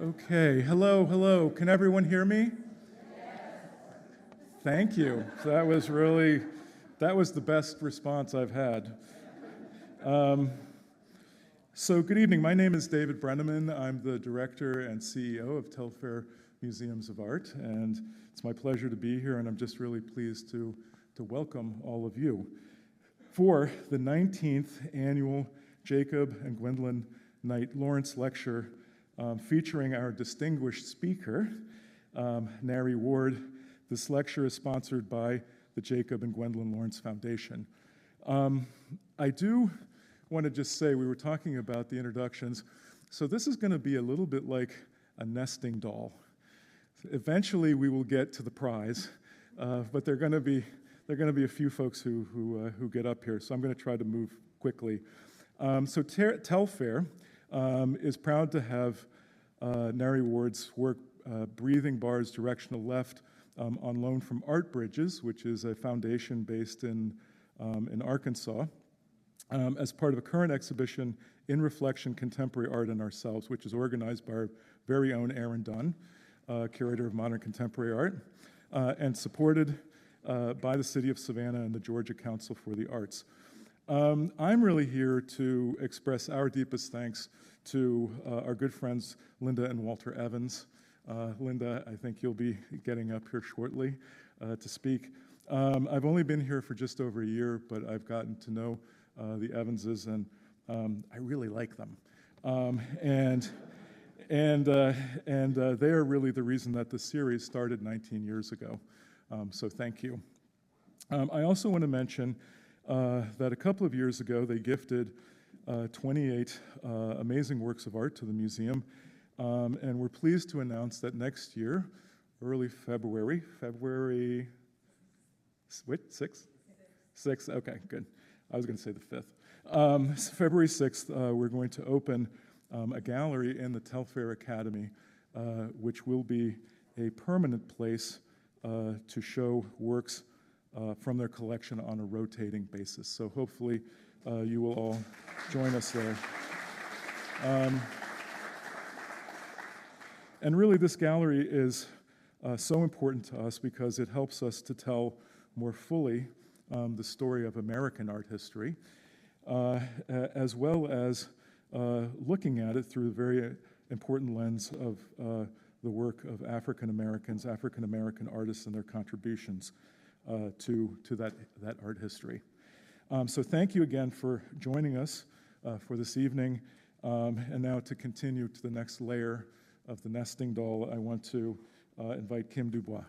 Okay, hello. Can everyone hear me? Thank you. So that was the best response I've had. So good evening. My name is David Brenneman. I'm the director and CEO of Telfair Museums of Art, and it's my pleasure to be here, and I'm just really pleased to welcome all of you for the 19th annual Jacob and Gwendolyn Knight Lawrence Lecture featuring our distinguished speaker, Nari Ward. This lecture is sponsored by the Jacob and Gwendolyn Lawrence Foundation. I do want to just say, we were talking about the introductions, so this is going to be a little bit like a nesting doll. Eventually we will get to the prize, but there are going to be a few folks who get up here, so I'm going to try to move quickly. So Telfair is proud to have Nari Ward's work, Breathing Bars Directional Left, on loan from Art Bridges, which is a foundation based in Arkansas, as part of a current exhibition, In Reflection, Contemporary Art and Ourselves, which is organized by our very own Aaron Dunn, curator of modern contemporary art, and supported by the City of Savannah and the Georgia Council for the Arts. I'm really here to express our deepest thanks to our good friends Linda and Walter Evans. Linda, I think you'll be getting up here shortly to speak. I've only been here for just over a year, but I've gotten to know the Evanses, and I really like them. And they are really the reason that the series started 19 years ago. So thank you. I also want to mention that a couple of years ago, they gifted 28 amazing works of art to the museum, and we're pleased to announce that next year, early February, wait, 6th? 6th, okay, good. I was going to say the 5th. So February 6th, we're going to open a gallery in the Telfair Academy, which will be a permanent place to show works from their collection on a rotating basis. So hopefully you will all join us there. And really this gallery is so important to us because it helps us to tell more fully the story of American art history, as well as looking at it through a very important lens of the work of African American artists and their contributions to that art history. So thank you again for joining us for this evening. And now to continue to the next layer of the nesting doll, I want to invite Kim Dubois.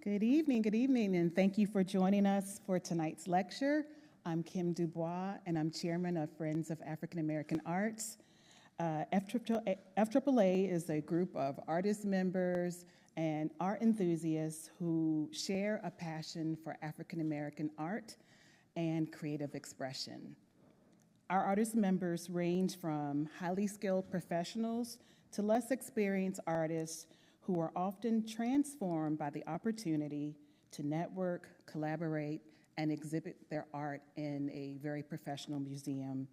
Good evening, and thank you for joining us for tonight's lecture. I'm Kim Dubois, and I'm chairman of Friends of African American Arts. FAAA is a group of artist members and art enthusiasts who share a passion for African American art and creative expression. Our artist members range from highly skilled professionals to less experienced artists who are often transformed by the opportunity to network, collaborate, and exhibit their art in a very professional museum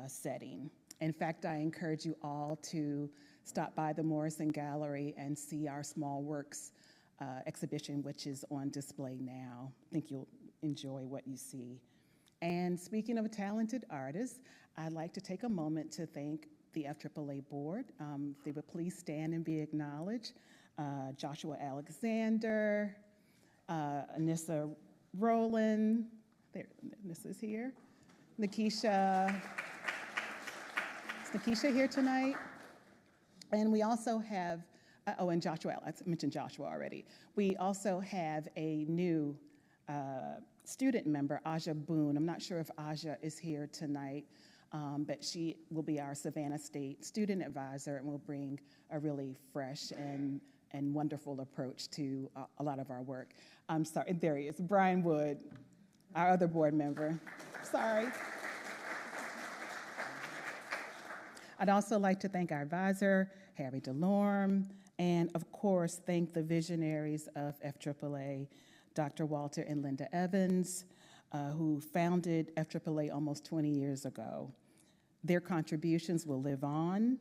setting. In fact, I encourage you all to stop by the Morrison Gallery and see our Small Works exhibition, which is on display now. I think you'll enjoy what you see. And speaking of talented artists, I'd like to take a moment to thank the FAAA board. If they would please stand and be acknowledged. Joshua Alexander, Anissa Rowland, there, Anissa's here. Nikisha, is Nikisha here tonight? And we also have, and Joshua, I mentioned Joshua already. We also have a new student member, Aja Boone. I'm not sure if Aja is here tonight, but she will be our Savannah State student advisor and will bring a really fresh and wonderful approach to a lot of our work. I'm sorry, there he is, Brian Wood, our other board member. Sorry. I'd also like to thank our advisor, Harry DeLorme, And of course, thank the visionaries of FAAA, Dr. Walter and Linda Evans, who founded FAAA almost 20 years ago. Their contributions will live on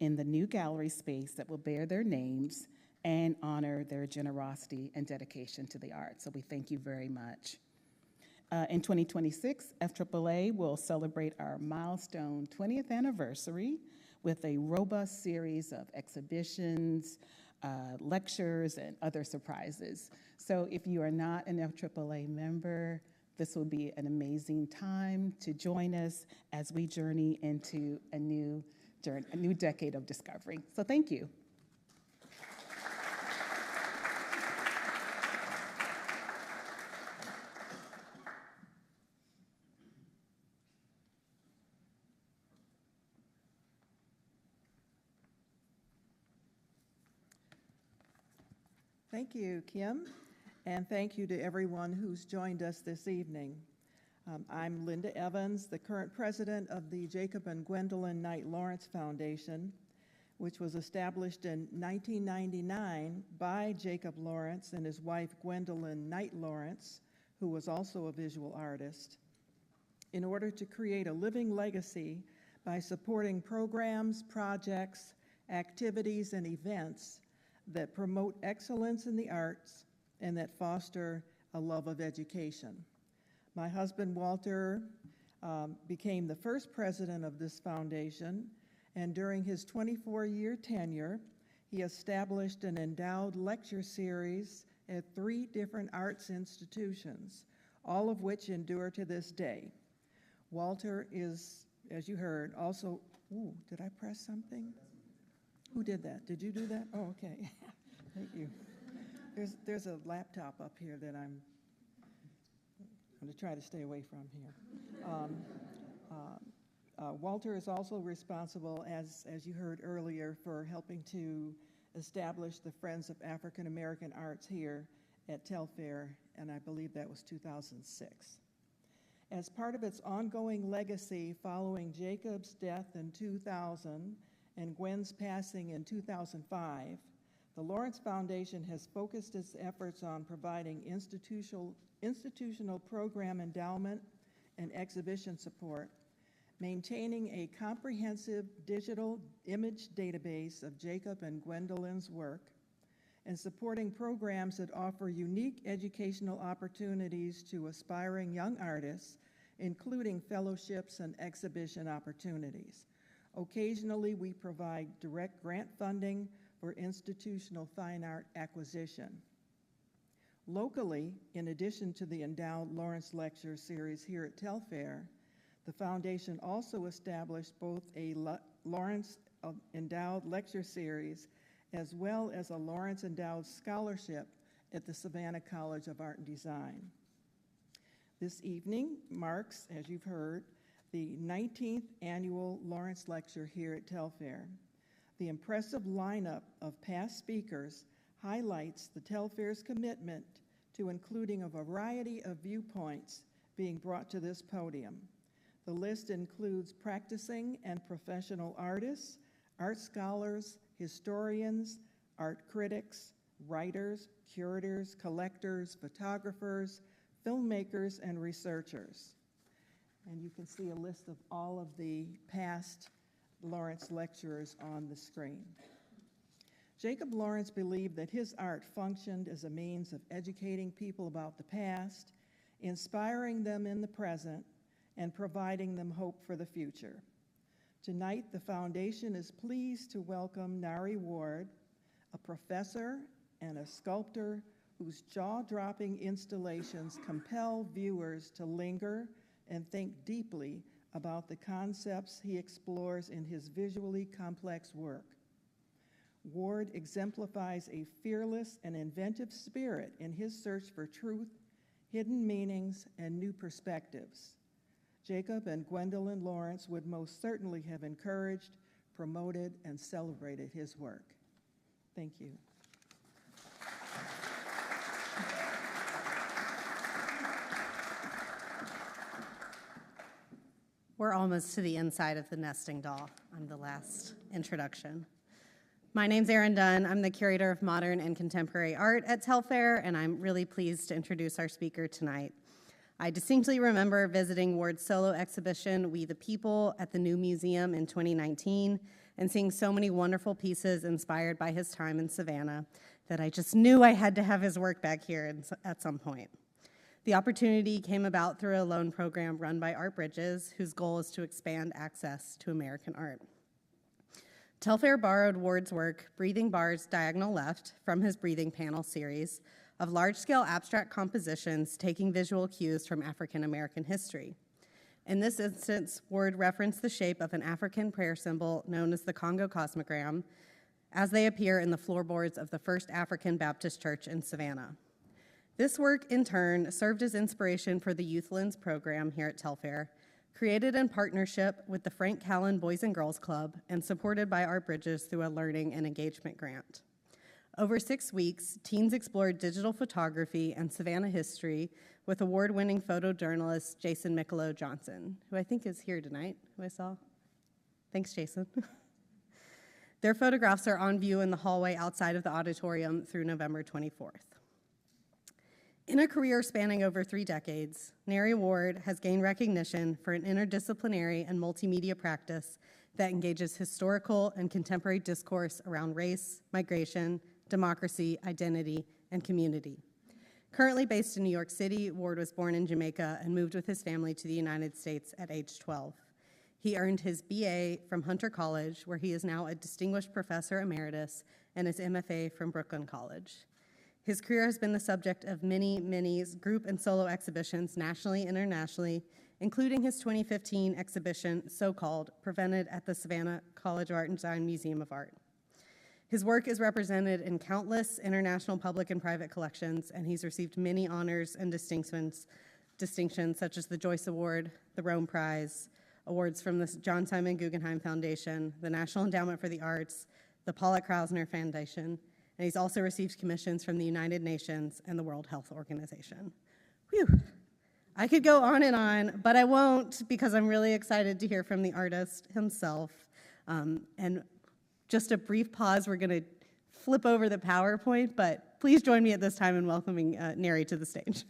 in the new gallery space that will bear their names and honor their generosity and dedication to the arts. So we thank you very much. In 2026, FAAA will celebrate our milestone 20th anniversary with a robust series of exhibitions, lectures, and other surprises. So if you are not an FAAA member, this will be an amazing time to join us as we journey into a new decade of discovery. So thank you. Thank you, Kim, and thank you to everyone who's joined us this evening. I'm Linda Evans, the current president of the Jacob and Gwendolyn Knight Lawrence Foundation, which was established in 1999 by Jacob Lawrence and his wife Gwendolyn Knight Lawrence, who was also a visual artist, in order to create a living legacy by supporting programs, projects, activities, and events that promote excellence in the arts and that foster a love of education. My husband, Walter, became the first president of this foundation, and during his 24-year tenure, he established an endowed lecture series at 3 different arts institutions, all of which endure to this day. Walter is, as you heard, also, ooh, did I press something? Who did that? Did you do that? Oh, okay. Thank you. There's a laptop up here that I'm going to try to stay away from here. Walter is also responsible, as you heard earlier, for helping to establish the Friends of African American Arts here at Telfair, and I believe that was 2006. As part of its ongoing legacy following Jacob's death in 2000 and Gwen's passing in 2005, the Lawrence Foundation has focused its efforts on providing institutional program endowment and exhibition support, maintaining a comprehensive digital image database of Jacob and Gwendolyn's work, and supporting programs that offer unique educational opportunities to aspiring young artists, including fellowships and exhibition opportunities. Occasionally, we provide direct grant funding for institutional fine art acquisition. Locally, in addition to the endowed Lawrence Lecture Series here at Telfair, the Foundation also established both a Lawrence Endowed Lecture Series as well as a Lawrence Endowed Scholarship at the Savannah College of Art and Design. This evening marks, as you've heard, the 19th annual Lawrence Lecture here at Telfair. The impressive lineup of past speakers highlights the Telfair's commitment to including a variety of viewpoints being brought to this podium. The list includes practicing and professional artists, art scholars, historians, art critics, writers, curators, collectors, photographers, filmmakers, and researchers. And you can see a list of all of the past Lawrence lecturers on the screen. Jacob Lawrence believed that his art functioned as a means of educating people about the past, inspiring them in the present, and providing them hope for the future. Tonight, the Foundation is pleased to welcome Nari Ward, a professor and a sculptor whose jaw-dropping installations compel viewers to linger and think deeply about the concepts he explores in his visually complex work. Ward exemplifies a fearless and inventive spirit in his search for truth, hidden meanings, and new perspectives. Jacob and Gwendolyn Lawrence would most certainly have encouraged, promoted, and celebrated his work. Thank you. We're almost to the inside of the nesting doll on the last introduction. My name's Erin Dunn. I'm the curator of modern and contemporary art at Telfair, and I'm really pleased to introduce our speaker tonight. I distinctly remember visiting Ward's solo exhibition, We the People, at the new museum in 2019, and seeing so many wonderful pieces inspired by his time in Savannah that I just knew I had to have his work back here at some point. The opportunity came about through a loan program run by Art Bridges, whose goal is to expand access to American art. Telfair borrowed Ward's work, Breathing Bars Diagonal Left, from his Breathing Panel series of large-scale abstract compositions taking visual cues from African American history. In this instance, Ward referenced the shape of an African prayer symbol known as the Congo Cosmogram as they appear in the floorboards of the First African Baptist Church in Savannah. This work, in turn, served as inspiration for the Youth Lens program here at Telfair, created in partnership with the Frank Callan Boys and Girls Club and supported by Art Bridges through a learning and engagement grant. Over 6 weeks, teens explored digital photography and Savannah history with award-winning photojournalist Jason Michelow Johnson, who I think is here tonight, who I saw. Thanks, Jason. Their photographs are on view in the hallway outside of the auditorium through November 24th. In a career spanning over 3 decades, Nari Ward has gained recognition for an interdisciplinary and multimedia practice that engages historical and contemporary discourse around race, migration, democracy, identity, and community. Currently based in New York City, Ward was born in Jamaica and moved with his family to the United States at age 12. He earned his BA from Hunter College, where he is now a distinguished professor emeritus, and his MFA from Brooklyn College. His career has been the subject of many group and solo exhibitions nationally and internationally, including his 2015 exhibition, So-Called, presented at the Savannah College of Art and Design Museum of Art. His work is represented in countless international public and private collections, and he's received many honors and distinctions such as the Joyce Award, the Rome Prize, awards from the John Simon Guggenheim Foundation, the National Endowment for the Arts, the Pollock Krausner Foundation, and he's also received commissions from the United Nations and the World Health Organization. Whew. I could go on, but I won't because I'm really excited to hear from the artist himself. And just a brief pause, we're gonna flip over the PowerPoint, but please join me at this time in welcoming Nari to the stage.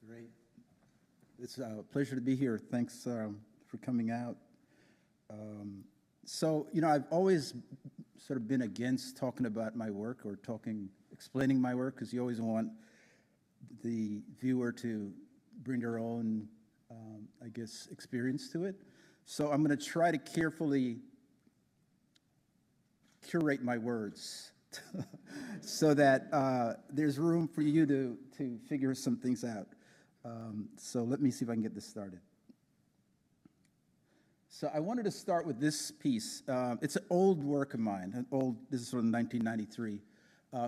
Great. It's a pleasure to be here. Thanks for coming out. I've always sort of been against talking about my work or explaining my work, because you always want the viewer to bring their own, experience to it. So I'm going to try to carefully curate my words so that there's room for you to figure some things out. So let me see if I can get this started. So I wanted to start with this piece. It's an old work of mine, this is from 1993,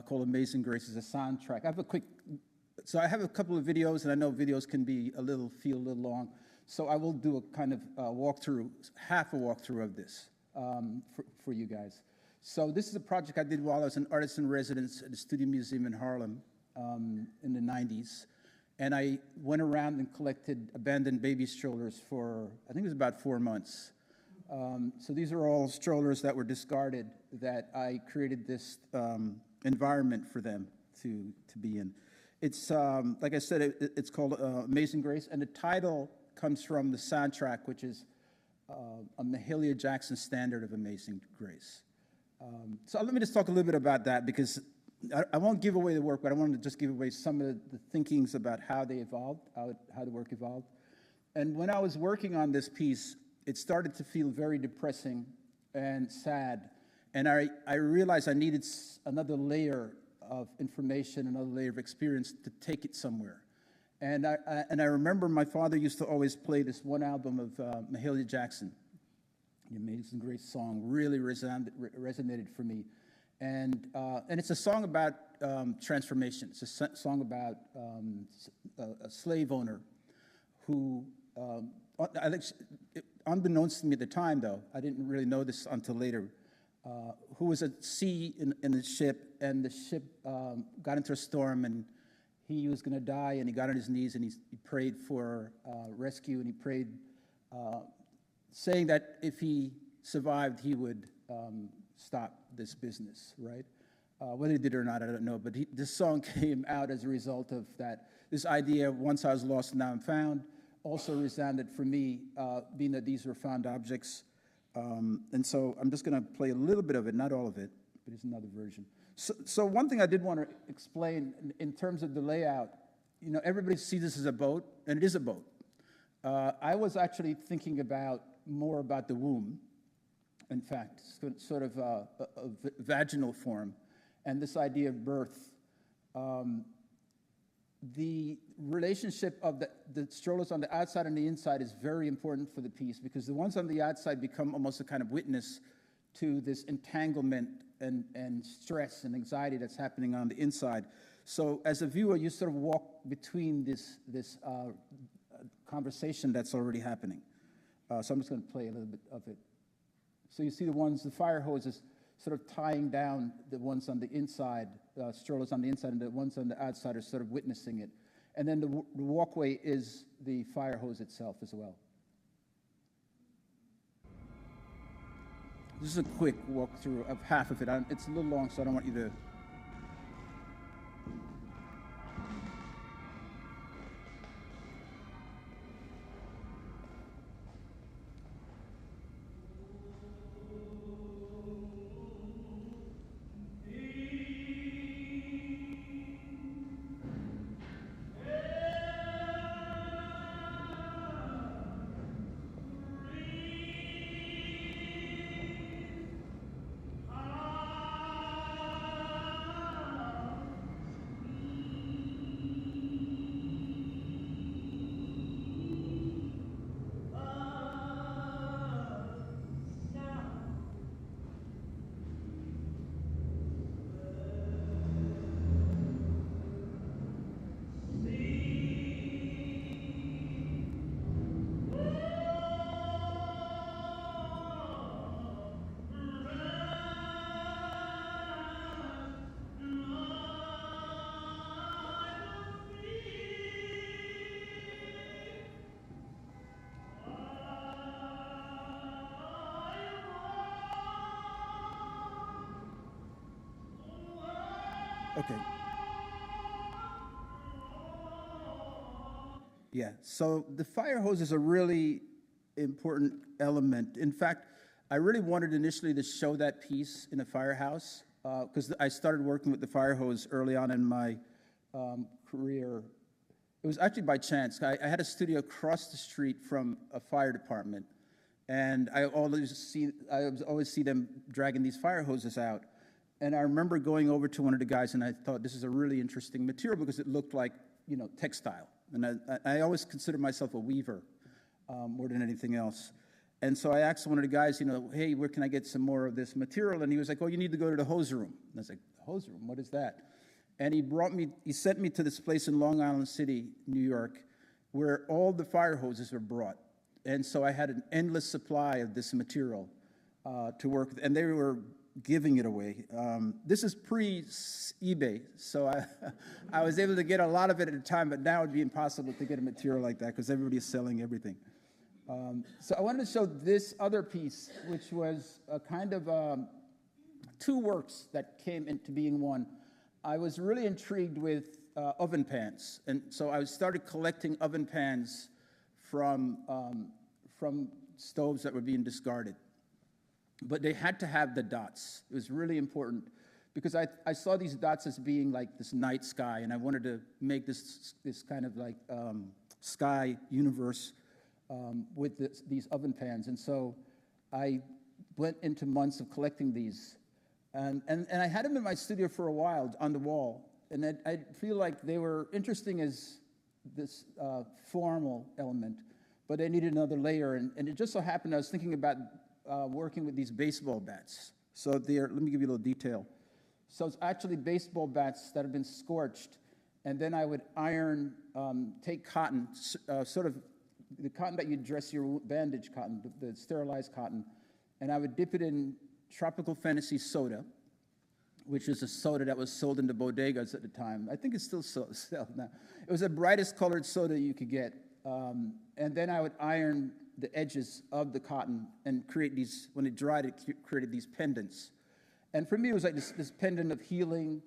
called Amazing Grace. It's a soundtrack. I have a couple of videos, and I know videos can feel a little long, so I will do a kind of walkthrough, half a walkthrough of this for you guys. So this is a project I did while I was an artist in residence at the Studio Museum in Harlem in the 90s. And I went around and collected abandoned baby strollers for, I think it was about 4 months. So these are all strollers that were discarded that I created this environment for them to be in. It's, like I said, it's called Amazing Grace, and the title comes from the soundtrack, which is a Mahalia Jackson standard of Amazing Grace. So let me just talk a little bit about that, because I won't give away the work, but I wanted to just give away some of the thinkings about how they evolved, how the work evolved. And when I was working on this piece, it started to feel very depressing and sad. And I realized I needed another layer of information, another layer of experience to take it somewhere. And I remember my father used to always play this one album of Mahalia Jackson. The Amazing Grace song really resonated for me. And it's a song about transformation. It's a song about a slave owner who, unbeknownst to me at the time, though, I didn't really know this until later, who was at sea in the ship, and the ship got into a storm, and he was going to die, and he got on his knees, and he prayed for rescue, and he prayed, saying that if he survived, he would stop this business, right? Whether he did or not, I don't know, but this song came out as a result of that. This idea, once I was lost, now I'm found, also resounded for me, being that these were found objects. And so I'm just going to play a little bit of it, not all of it, but here's another version. So one thing I did want to explain in terms of the layout, you know, everybody sees this as a boat, and it is a boat. I was actually thinking more about the womb, in fact, sort of a vaginal form, and this idea of birth. The relationship of the strollers on the outside and the inside is very important for the piece, because the ones on the outside become almost a kind of witness to this entanglement and stress and anxiety that's happening on the inside. So as a viewer, you sort of walk between this conversation that's already happening. So I'm just going to play a little bit of it. So you see the fire hoses sort of tying down the ones on the inside, strollers on the inside, and the ones on the outside are sort of witnessing it. And then the walkway is the fire hose itself as well. This is a quick walkthrough of half of it. It's a little long, so I don't want you to... Okay. Yeah, so the fire hose is a really important element. In fact, I really wanted initially to show that piece in a firehouse, because I started working with the fire hose early on in my career. It was actually by chance. I had a studio across the street from a fire department, and I always see them dragging these fire hoses out. And I remember going over to one of the guys, and I thought, this is a really interesting material, because it looked like, you know, textile. And I always consider myself a weaver more than anything else. And so I asked one of the guys, you know, hey, where can I get some more of this material? And he was like, oh, you need to go to the hose room. And I was like, hose room? What is that? And he sent me to this place in Long Island City, New York, where all the fire hoses were brought. And so I had an endless supply of this material to work with, and they were giving it away. This is pre-eBay, so I was able to get a lot of it at a time, but now it would be impossible to get a material like that because everybody's selling everything. So I wanted to show this other piece, which was a kind of two works that came into being one. I was really intrigued with oven pans, and so I started collecting oven pans from stoves that were being discarded. But they had to have the dots. It was really important because I saw these dots as being like this night sky, and I wanted to make this kind of like sky universe with these oven pans. And so I went into months of collecting these. And I had them in my studio for a while on the wall. And I feel like they were interesting as this formal element, but they needed another layer. And it just so happened I was thinking about working with these baseball bats. So let me give you a little detail. So it's actually baseball bats that have been scorched, and then I would take cotton, sort of the cotton that you dress your bandage cotton, the sterilized cotton, and I would dip it in Tropical Fantasy soda, which is a soda that was sold in the bodegas at the time. I think it's still sold now. It was the brightest colored soda you could get. And then I would iron the edges of the cotton and create these, when it dried, it created these pendants. And for me, it was like this pendant of healing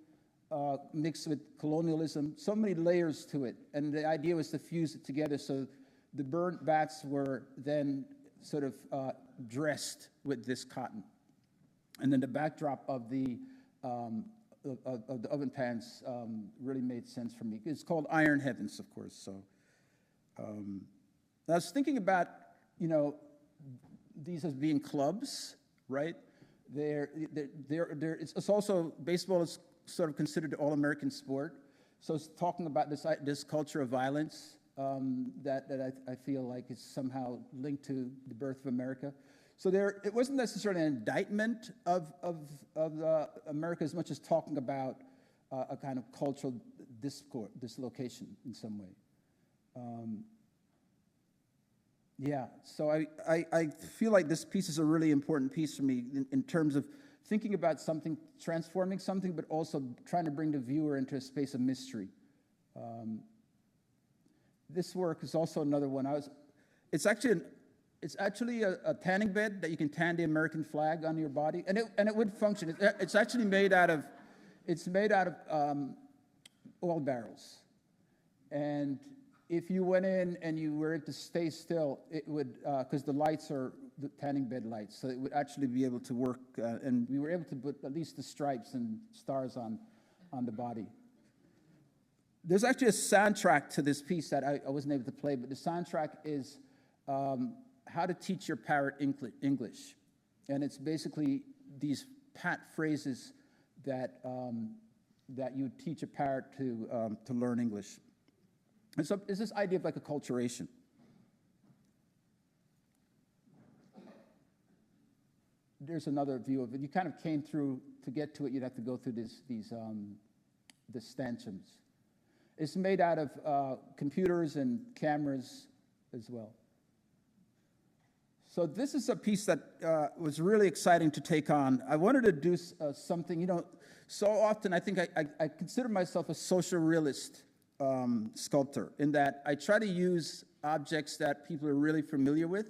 mixed with colonialism, so many layers to it. And the idea was to fuse it together so the burnt bats were then sort of dressed with this cotton. And then the backdrop of the oven pans really made sense for me. It's called Iron Heavens, of course. So I was thinking about, these as being clubs, right? It's also, baseball is sort of considered an all-American sport. So it's talking about this culture of violence that I feel like is somehow linked to the birth of America. So it wasn't necessarily an indictment of America as much as talking about a kind of cultural dislocation in some way. So I feel like this piece is a really important piece for me in terms of thinking about something, transforming something, but also trying to bring the viewer into a space of mystery. This work is also another one. It's actually a tanning bed that you can tan the American flag on your body, and it would function. It's actually made out of oil barrels, and if you went in and you were to stay still, it would, because the lights are the tanning bed lights, so it would actually be able to work, and we were able to put at least the stripes and stars on the body. There's actually a soundtrack to this piece that I wasn't able to play, but the soundtrack is How to Teach Your Parrot English. And it's basically these pat phrases that you teach a parrot to learn English. And so it's this idea of like acculturation. There's another view of it. You kind of came through, to get to it, you'd have to go through the stanchions. It's made out of computers and cameras as well. So this is a piece that was really exciting to take on. I wanted to do something, so often I think I consider myself a social realist sculptor, in that I try to use objects that people are really familiar with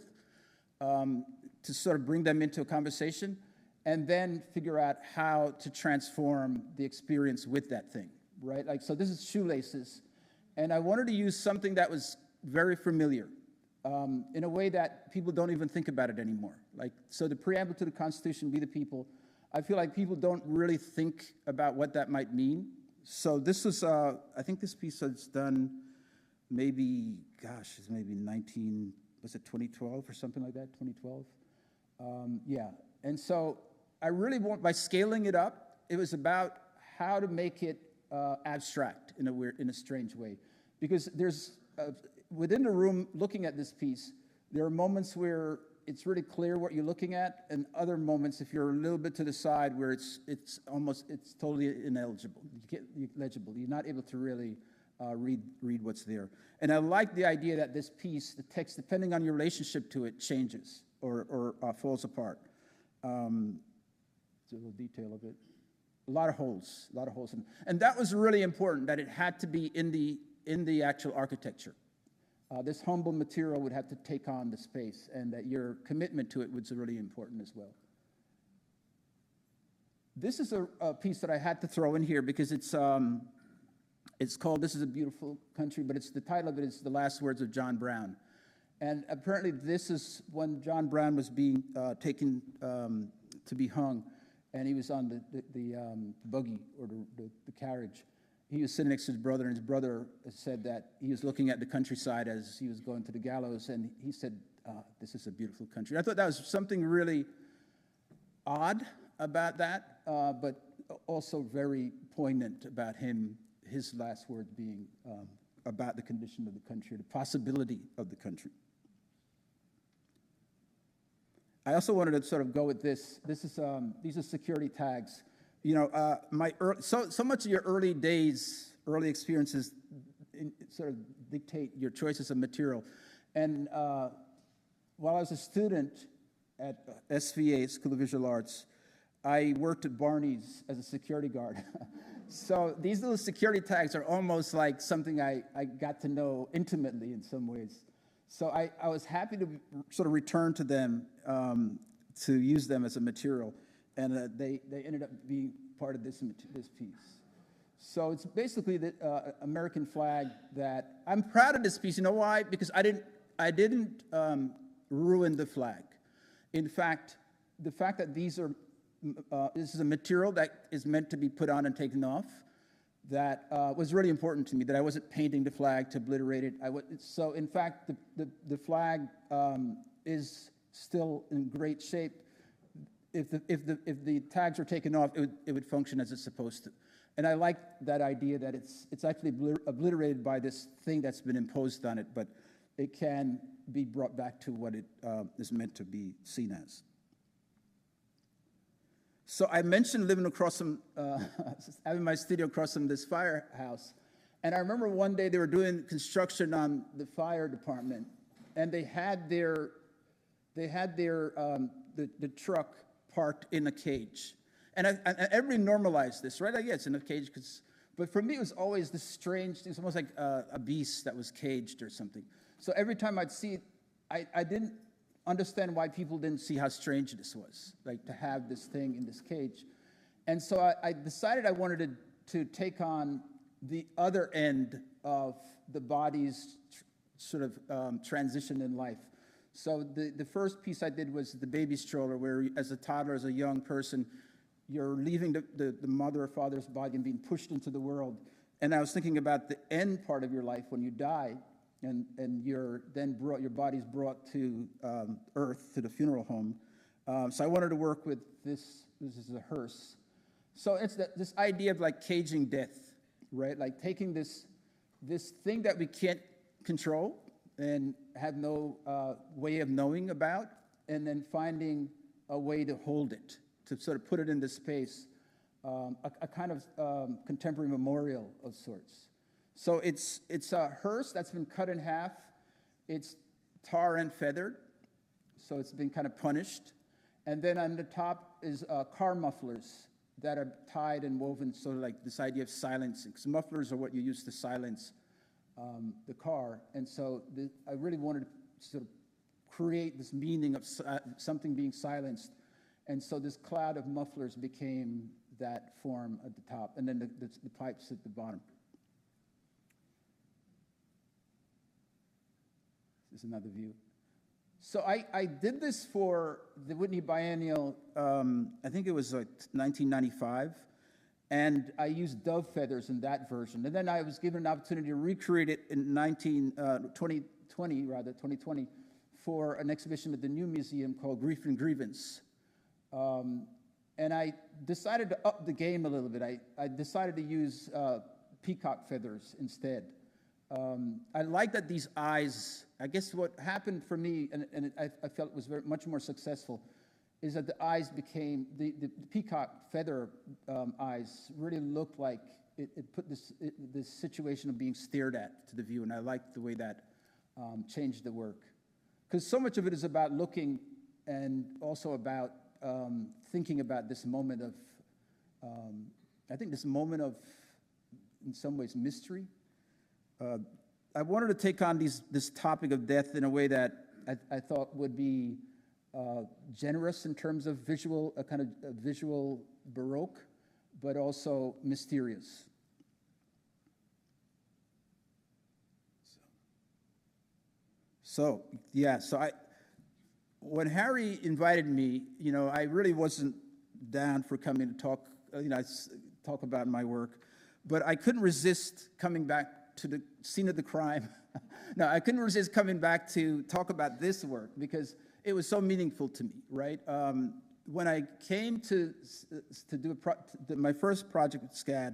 to sort of bring them into a conversation, and then figure out how to transform the experience with that thing, right? Like, so this is shoelaces, and I wanted to use something that was very familiar, in a way that people don't even think about it anymore. Like, so the preamble to the Constitution, "We the people," I feel like people don't really think about what that might mean. So this was, I think this piece was done maybe, it's maybe 2012 or something like that, 2012? And so I really by scaling it up, it was about how to make it abstract in a strange way. Because there's, within the room, looking at this piece, there are moments where it's really clear what you're looking at, and other moments, if you're a little bit to the side, where it's totally ineligible. Legible. You're not able to really read what's there. And I like the idea that this piece, the text, depending on your relationship to it, changes or falls apart. It's a little detail of it. A lot of holes. And that was really important, that it had to be in the actual architecture. This humble material would have to take on the space, and that your commitment to it was really important as well. This is a piece that I had to throw in here because it's called "This is a Beautiful Country," but the title of it is "The Last Words of John Brown." And apparently this is when John Brown was being taken to be hung, and he was on the buggy, or the carriage. He was sitting next to his brother, and his brother said that he was looking at the countryside as he was going to the gallows, and he said, "This is a beautiful country." I thought that was something really odd about that, but also very poignant about his last words being about the condition of the country, the possibility of the country. I also wanted to sort of go with this. These are security tags. so much of your early days, early experiences sort of dictate your choices of material. And while I was a student at SVA, School of Visual Arts, I worked at Barney's as a security guard. So these little security tags are almost like something I got to know intimately in some ways. So I was happy to sort of return to them, to use them as a material, and they ended up being part of this piece. So it's basically the American flag that, I'm proud of this piece. You know why? Because I didn't ruin the flag. In fact, the fact that this is a material that is meant to be put on and taken off, that was really important to me, that I wasn't painting the flag to obliterate it. So in fact, the flag is still in great shape. If the tags are taken off, it would function as it's supposed to. And I like that idea that it's actually obliterated by this thing that's been imposed on it, but it can be brought back to what it is meant to be seen as. So I mentioned living across from, having my studio across from this firehouse. And I remember one day they were doing construction on the fire department, and they had the truck parked in a cage. And everybody normalized this, right? Yeah, it's in a cage, but for me it was always this strange thing. It's almost like a beast that was caged or something. So every time I'd see it, I didn't understand why people didn't see how strange this was, like to have this thing in this cage. And so I decided I wanted to take on the other end of the body's sort of transition in life. So the first piece I did was the baby stroller, where as a toddler, as a young person, you're leaving the mother or father's body and being pushed into the world. And I was thinking about the end part of your life when you die, and you're then your body's brought to Earth, to the funeral home. So I wanted to work with this. This is a hearse. So it's this idea of like caging death, right? Like taking this thing that we can't control and have no way of knowing about, and then finding a way to hold it, to sort of put it into space, a kind of contemporary memorial of sorts. So it's a hearse that's been cut in half. It's tar and feathered, so it's been kind of punished. And then on the top is car mufflers that are tied and woven, sort of like this idea of silencing. Because mufflers are what you use to silence the car. And so I really wanted to sort of create this meaning of something being silenced. And so this cloud of mufflers became that form at the top, and then the pipes at the bottom. This is another view. So I did this for the Whitney Biennial, I think it was like 1995, and I used dove feathers in that version. And then I was given an opportunity to recreate it in 2020, for an exhibition at the New Museum called Grief and Grievance. And I decided to up the game a little bit. I decided to use peacock feathers instead. I like that these eyes, I guess what happened for me, and I felt it was much more successful, is that the eyes became, the peacock feather eyes really looked like it put this situation of being stared at to the view, and I liked the way that changed the work. Because so much of it is about looking and also about thinking about this moment of, I think this moment of, in some ways, mystery. I wanted to take on this topic of death in a way that I thought would be generous in terms of visual, a kind of a visual baroque, but also mysterious. So when Harry invited me, I really wasn't down for coming to talk, talk about my work, but I couldn't resist coming back to the scene of the crime. No, I couldn't resist coming back to talk about this work because it was so meaningful to me, right? When I came to do my first project with SCAD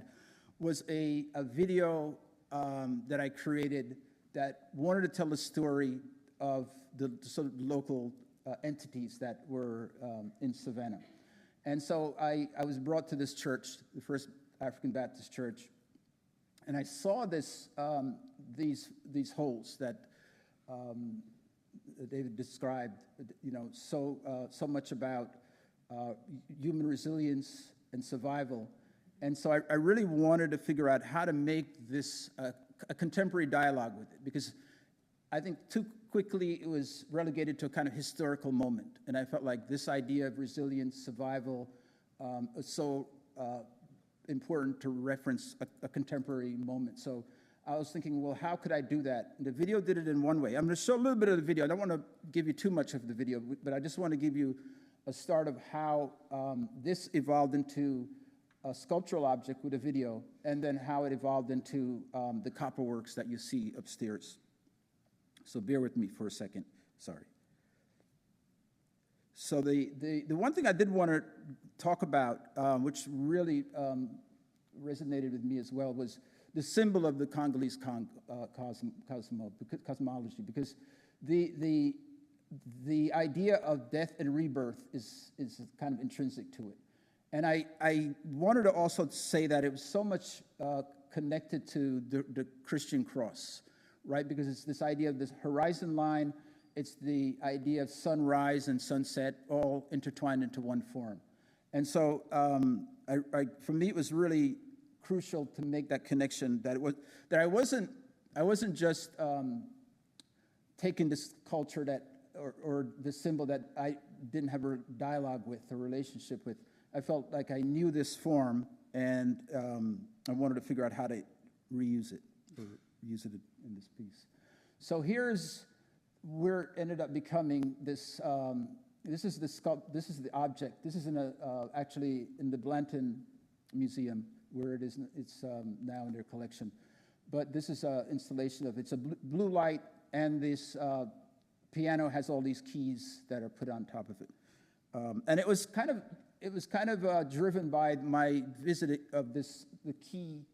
was a video that I created that wanted to tell the story of the sort of local entities that were in Savannah. And so I was brought to this church, the First African Baptist Church, and I saw these holes that David described, so much about human resilience and survival. And so I really wanted to figure out how to make this a contemporary dialogue with it, because I think too quickly it was relegated to a kind of historical moment. And I felt like this idea of resilience, survival, was so important to reference a contemporary moment. So I was thinking, well, how could I do that? And the video did it in one way. I'm going to show a little bit of the video. I don't want to give you too much of the video, but I just want to give you a start of how this evolved into a sculptural object with a video, and then how it evolved into the copperworks that you see upstairs. So bear with me for a second. Sorry. So the one thing I did want to talk about, which really resonated with me as well, was the symbol of the Congolese cosmology, because the idea of death and rebirth is kind of intrinsic to it. And I wanted to also say that it was so much connected to the Christian cross, right? Because it's this idea of this horizon line, it's the idea of sunrise and sunset all intertwined into one form. And so for me, it was really crucial to make that connection, that I wasn't just taking this culture that or this symbol that I didn't have a dialogue with, a relationship with. I felt like I knew this form, and I wanted to figure out how to reuse it, or use it in this piece. So here's where it ended up becoming this. This is the object. This is actually in the Blanton Museum, where it's now in their collection. But this is an installation of, it's a blue light, and this piano has all these keys that are put on top of it. And it was kind of driven by my visit of the key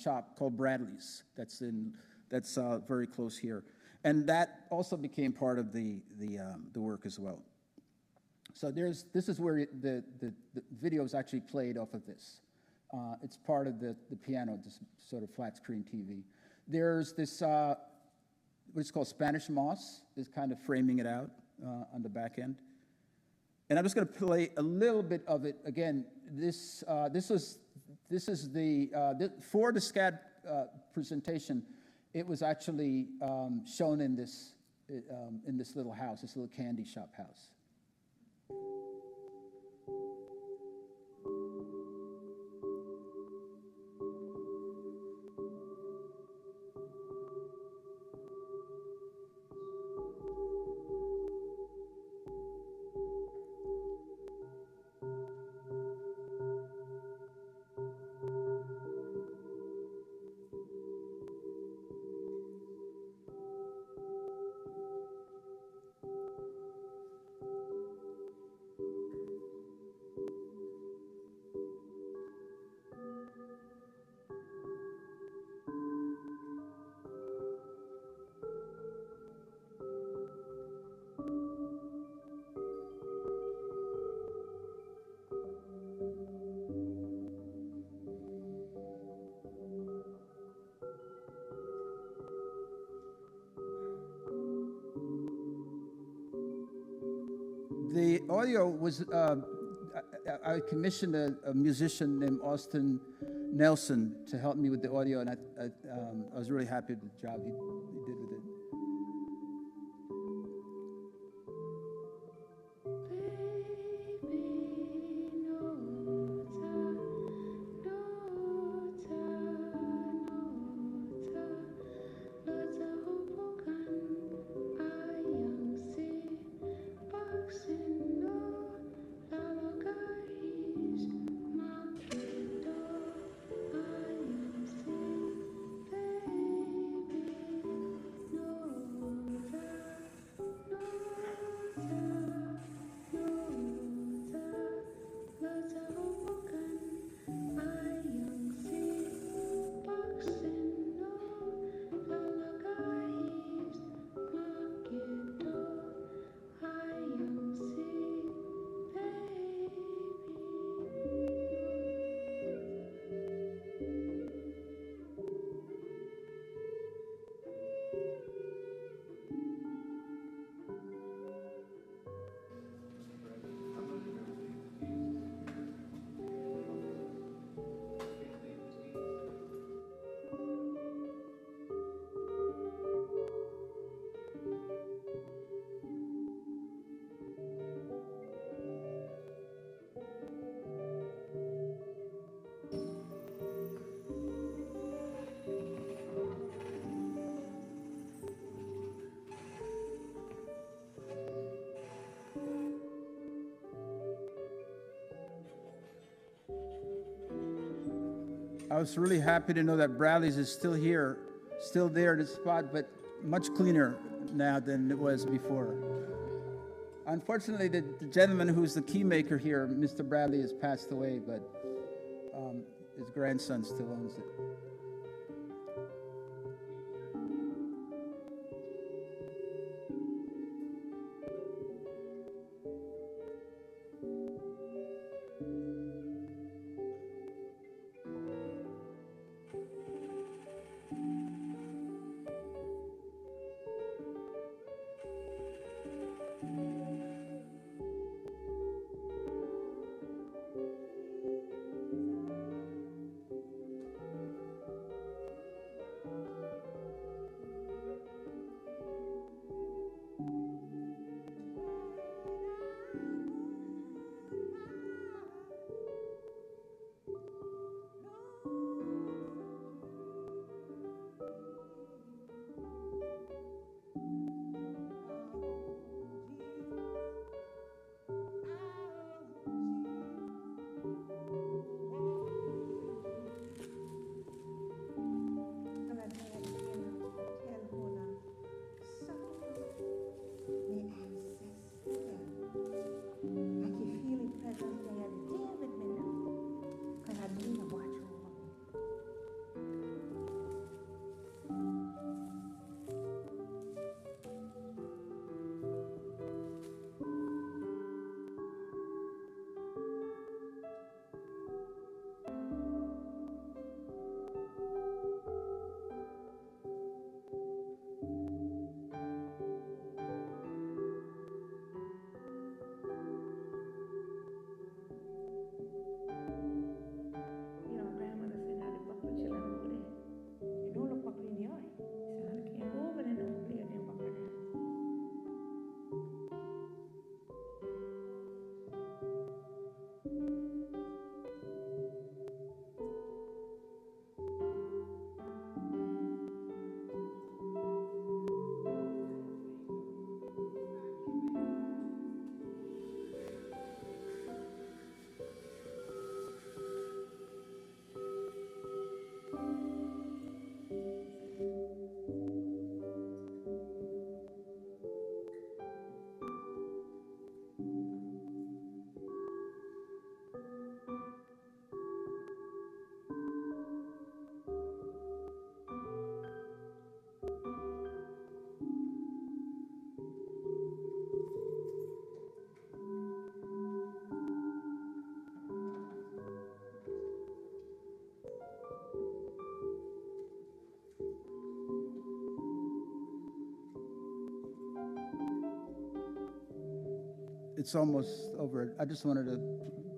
shop called Bradley's. That's very close here, and that also became part of the work as well. So this is where the video is actually played off of this. It's part of the piano, this sort of flat screen TV. There's this what's called Spanish moss is kind of framing it out on the back end. And I'm just going to play a little bit of it again. This is for the SCAD presentation. It was actually shown in this little house, this little candy shop house. The audio was, I commissioned a musician named Austin Nelson to help me with the audio, and I was really happy with the job he did with it. I was really happy to know that Bradley's is still here, still there at the spot, but much cleaner now than it was before. Unfortunately, the gentleman who's the key maker here, Mr. Bradley, has passed away, but his grandson still owns it. It's almost over. I just wanted to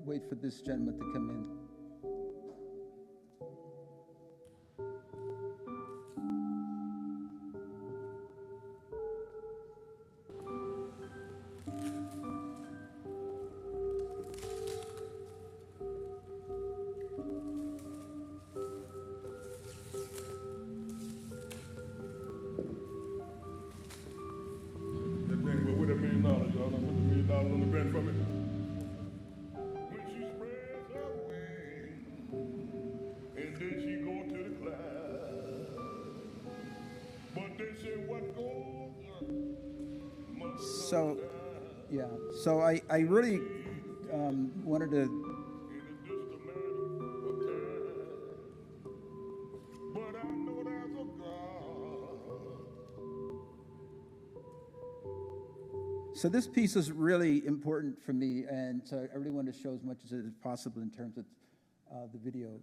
wait for this gentleman to come in. So, yeah, so I really wanted to, so this piece is really important for me, and so I really wanted to show as much as it is possible in terms of the video.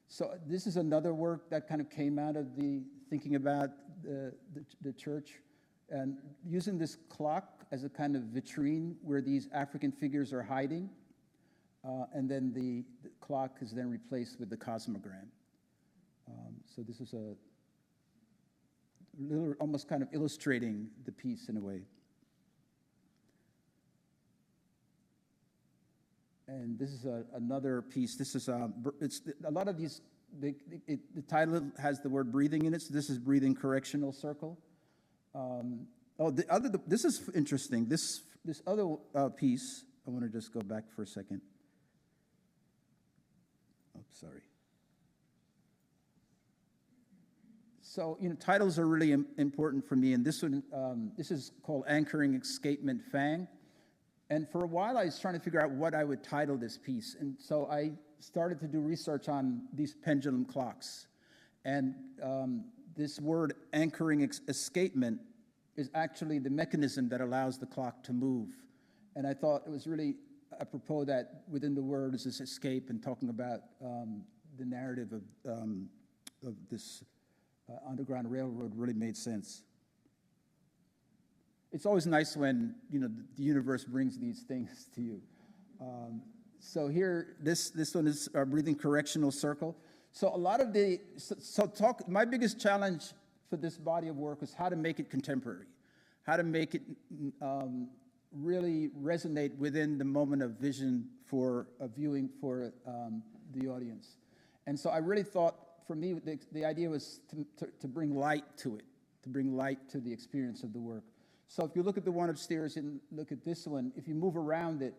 So this is another work that kind of came out of the thinking about the church, and using this clock as a kind of vitrine where these African figures are hiding, and then the clock is then replaced with the cosmogram. So this is a little, almost kind of illustrating the piece in a way. And this is another piece. This is it's a lot of these. The title has the word breathing in it. So this is breathing correctional circle. This is interesting. This other piece. I want to just go back for a second. Oh, sorry. So, titles are really important for me, and this one, this is called Anchoring Escapement Fang. And for a while, I was trying to figure out what I would title this piece. And so I started to do research on these pendulum clocks. And this word anchoring escapement is actually the mechanism that allows the clock to move. And I thought it was really apropos that within the word is this escape, and talking about the narrative of this Underground Railroad really made sense. It's always nice when the universe brings these things to you. So here, this one is our breathing correctional circle. So a lot of my biggest challenge for this body of work was how to make it contemporary, how to make it really resonate within the moment of vision for viewing for the audience. And so I really thought, for me, the idea was to bring light to it, to bring light to the experience of the work. So if you look at the one upstairs and look at this one, if you move around it,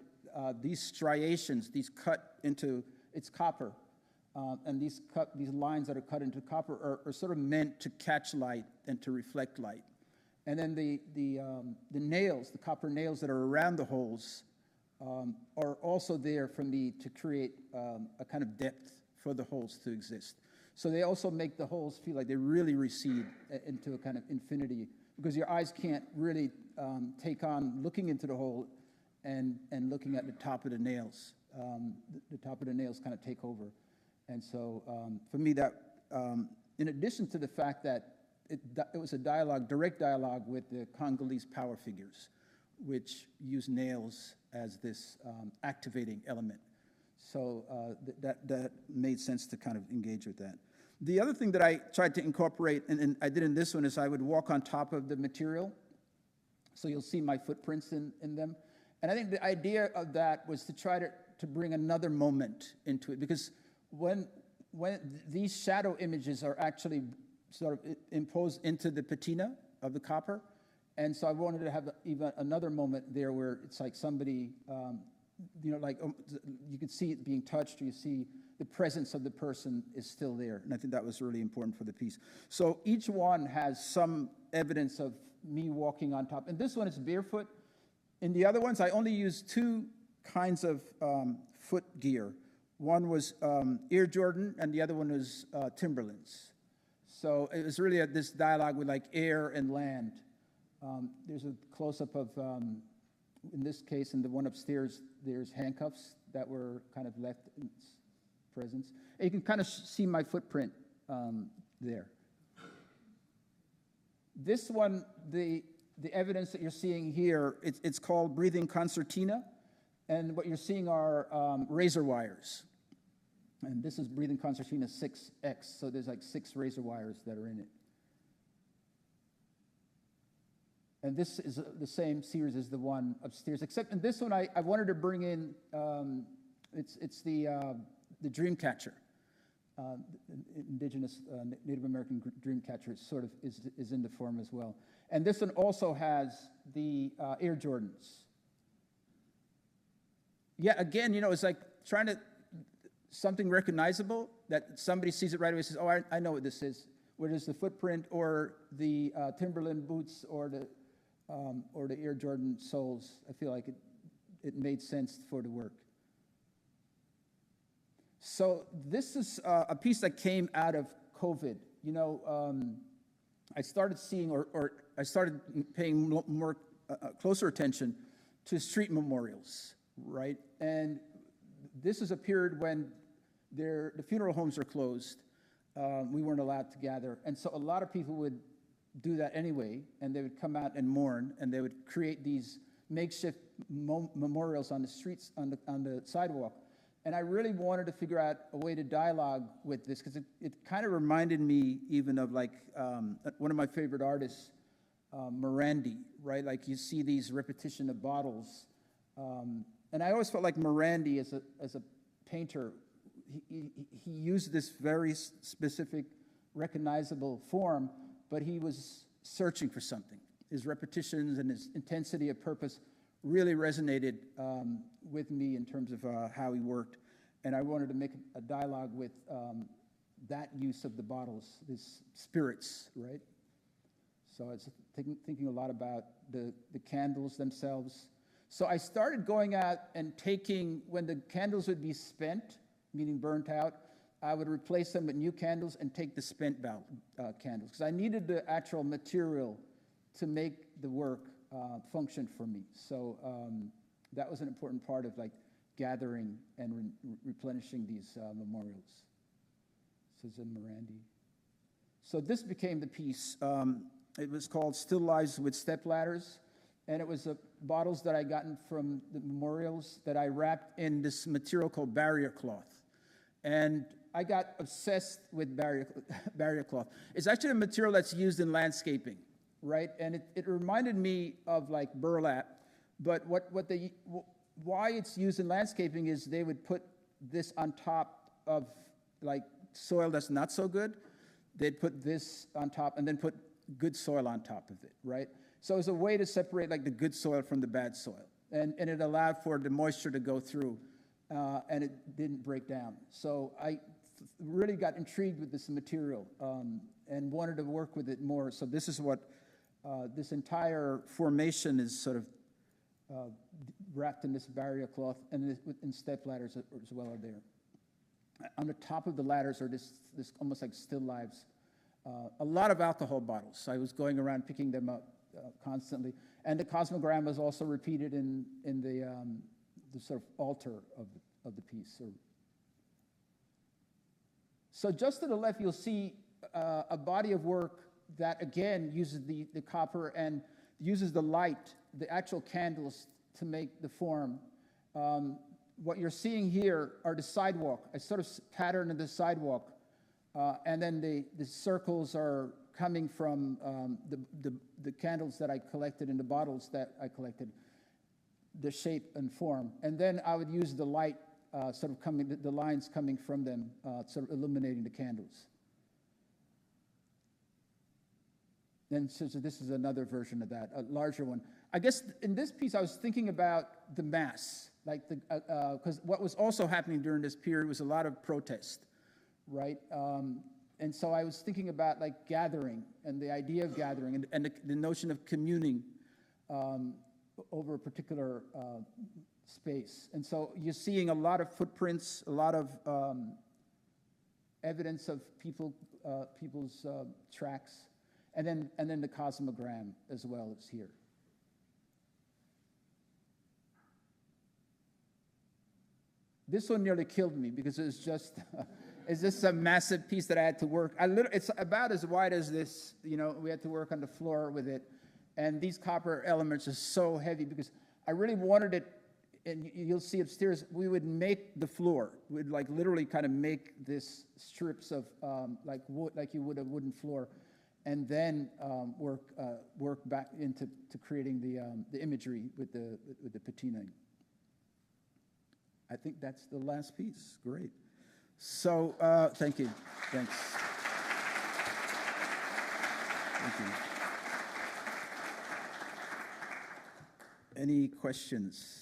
these striations, these cut into, it's copper, and these lines that are cut into copper are sort of meant to catch light and to reflect light. And then the nails, the copper nails that are around the holes, are also there for me to create a kind of depth for the holes to exist. So they also make the holes feel like they really recede into a kind of infinity, because your eyes can't really take on looking into the hole and looking at the top of the nails. The top of the nails kind of take over. And so for me, that, in addition to the fact that it was a dialogue, direct dialogue with the Congolese power figures, which use nails as this activating element. So that made sense to kind of engage with that. The other thing that I tried to incorporate, and I did in this one, is I would walk on top of the material. So you'll see my footprints in them. And I think the idea of that was to try to bring another moment into it, because when these shadow images are actually sort of imposed into the patina of the copper, and so I wanted to have even another moment there where it's like somebody, like you could see it being touched, or you see the presence of the person is still there. And I think that was really important for the piece. So each one has some evidence of me walking on top. And this one is barefoot. In the other ones, I only used two kinds of foot gear. One was Air Jordan, and the other one was Timberlands. So it was really this dialogue with like air and land. There's a close-up of, in this case, in the one upstairs, there's handcuffs that were kind of left in presence. And you can kind of see my footprint there. This one, the evidence that you're seeing here, it's called breathing concertina, and what you're seeing are razor wires. And this is breathing concertina 6X, so there's like 6 razor wires that are in it. And this is the same series as the one upstairs, except in this one I wanted to bring in, it's the dream catcher. Indigenous Native American dream catcher sort of is in the form as well. And this one also has the Air Jordans. Yeah, again, it's like trying to, something recognizable that somebody sees it right away and says, oh, I know what this is. Whether it's the footprint or the Timberland boots or the Air Jordan soles, I feel like it made sense for the work. So this is a piece that came out of COVID. I started seeing, or I started paying more closer attention to street memorials, right? And this is a period when the funeral homes are closed. We weren't allowed to gather. And so a lot of people would do that anyway, and they would come out and mourn, and they would create these makeshift memorials on the streets, on the sidewalk. And I really wanted to figure out a way to dialogue with this, because it kind of reminded me even of like one of my favorite artists, Morandi, right? Like you see these repetition of bottles. And I always felt like Morandi as a painter, he used this very specific, recognizable form, but he was searching for something. His repetitions and his intensity of purpose really resonated with me in terms of how he worked. And I wanted to make a dialogue with that use of the bottles, these spirits, right? So I was thinking a lot about the candles themselves. So I started going out and taking, when the candles would be spent, meaning burnt out, I would replace them with new candles and take the spent candles, because I needed the actual material to make the work function for me. So that was an important part of like gathering and replenishing these memorials. This is in Morandi. So this became the piece. It was called Still Lives with Step Ladders, and it was bottles that I gotten from the memorials that I wrapped in this material called barrier cloth. And I got obsessed with barrier cloth. It's actually a material that's used in landscaping, right? And it reminded me of like burlap, but why it's used in landscaping is they would put this on top of like soil that's not so good. They'd put this on top and then put good soil on top of it, right? So it's a way to separate like the good soil from the bad soil. And it allowed for the moisture to go through and it didn't break down. So I really got intrigued with this material and wanted to work with it more. So this is what this entire formation is sort of wrapped in this barrier cloth, and step ladders as well are there. On the top of the ladders are this almost like still lives. A lot of alcohol bottles. I was going around picking them up constantly. And the cosmogram was also repeated in the sort of altar of the piece. So just to the left, you'll see a body of work that, again, uses the copper and uses the light, the actual candles, to make the form. What you're seeing here are the sidewalk, a sort of pattern of the sidewalk. And then the circles are coming from the candles that I collected and the bottles that I collected, the shape and form. And then I would use the light sort of coming, the lines coming from them, sort of illuminating the candles. And so this is another version of that, a larger one. I guess in this piece I was thinking about the mass, like because what was also happening during this period was a lot of protest, right? And so I was thinking about like gathering and the idea of gathering and the notion of communing over a particular space. And so you're seeing a lot of footprints, a lot of evidence of people's tracks, and then the cosmogram as well is here. This one nearly killed me because it was just it's just a massive piece that I had to work. It's about as wide as this. You know, we had to work on the floor with it, and these copper elements are so heavy because I really wanted it. And you'll see upstairs, we would make the floor. We'd like literally kind of make this strips of like wood, like you would a wooden floor, and then work back into creating the imagery with the patinaing. I think that's the last piece. Great. So thank you. Thanks. Thank you. Any questions?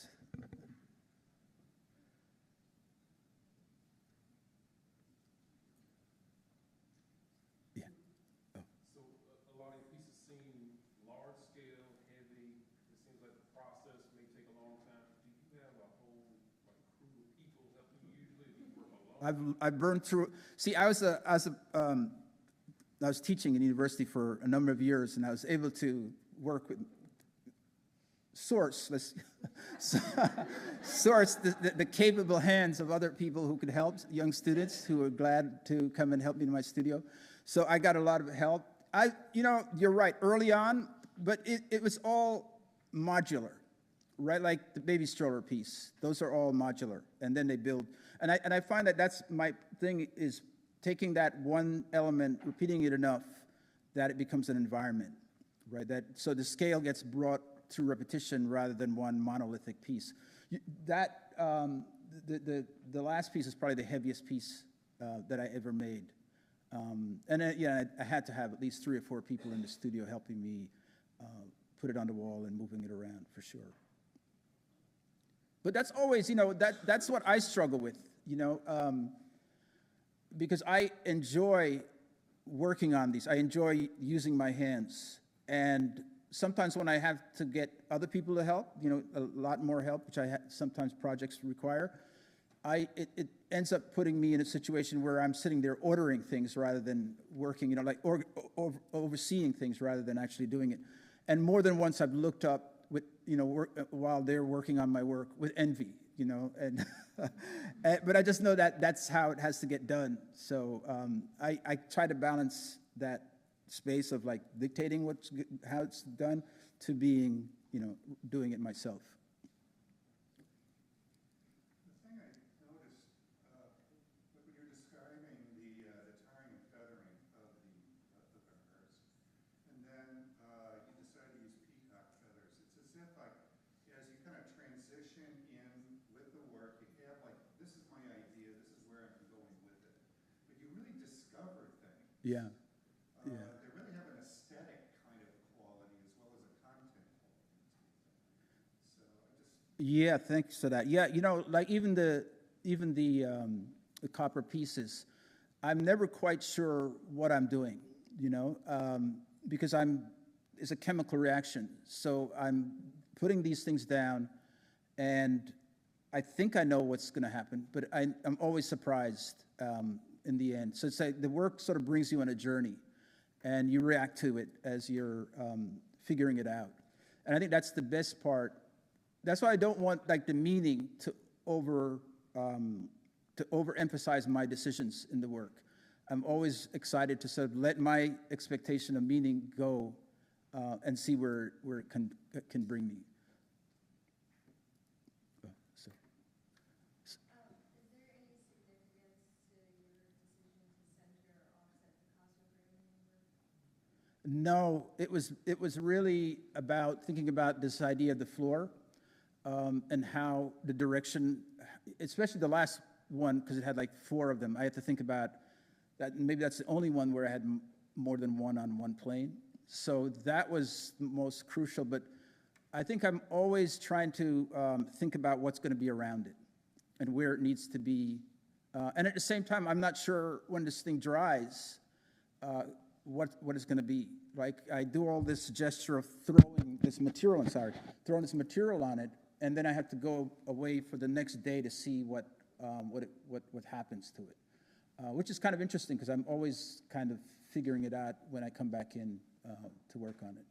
I've burned through. See, I was teaching in university for a number of years, and I was able to work with source the capable hands of other people who could help young students who were glad to come and help me in my studio. So I got a lot of help. You're right, early on, but it was all modular, right? Like the baby stroller piece. Those are all modular, and then they build. And I find that that's my thing, is taking that one element, repeating it enough that it becomes an environment, right? So the scale gets brought through repetition rather than one monolithic piece. The last piece is probably the heaviest piece that I ever made. I had to have at least 3 or 4 people in the studio helping me put it on the wall and moving it around, for sure. But that's always, that's what I struggle with, because I enjoy working on these. I enjoy using my hands. And sometimes when I have to get other people to help, you know, a lot more help, which sometimes projects require, it ends up putting me in a situation where I'm sitting there ordering things rather than working, you know, like overseeing things rather than actually doing it. And more than once I've looked up with, you know, while they're working on my work with envy, you know, and but I just know that that's how it has to get done. So I try to balance that space of like dictating how it's done to being, you know, doing it myself. The thing I noticed, when you're describing the tarring and feathering of the cars, and then you decide to use peacock feathers, it's as if like, as you kind of transition in with the work, you have like, this is my idea, this is where I'm going with it. But you really discover things. Yeah. They really have an aesthetic kind of quality as well as a content quality. So I just. Yeah, thanks for that. Yeah, you know, like even the copper pieces, I'm never quite sure what I'm doing, you know, because it's a chemical reaction. So I'm putting these things down, and I think I know what's going to happen, but I'm always surprised in the end. So it's like the work sort of brings you on a journey, and you react to it as you're figuring it out. And I think that's the best part. That's why I don't want like the meaning to overemphasize my decisions in the work. I'm always excited to sort of let my expectation of meaning go and see where it can bring me. Is there any significance to your decision to center or offset the cost of framing in your work? No, it was really about thinking about this idea of the floor and how the direction, especially the last one, because it had like 4 of them. I had to think about that. Maybe that's the only one where I had more than one on one plane. So that was most crucial. But I think I'm always trying to think about what's going to be around it and where it needs to be. And at the same time, I'm not sure when this thing dries what it's going to be. Like I do all this gesture of throwing this material on it, and then I have to go away for the next day to see what happens to it, which is kind of interesting because I'm always kind of figuring it out when I come back in to work on it.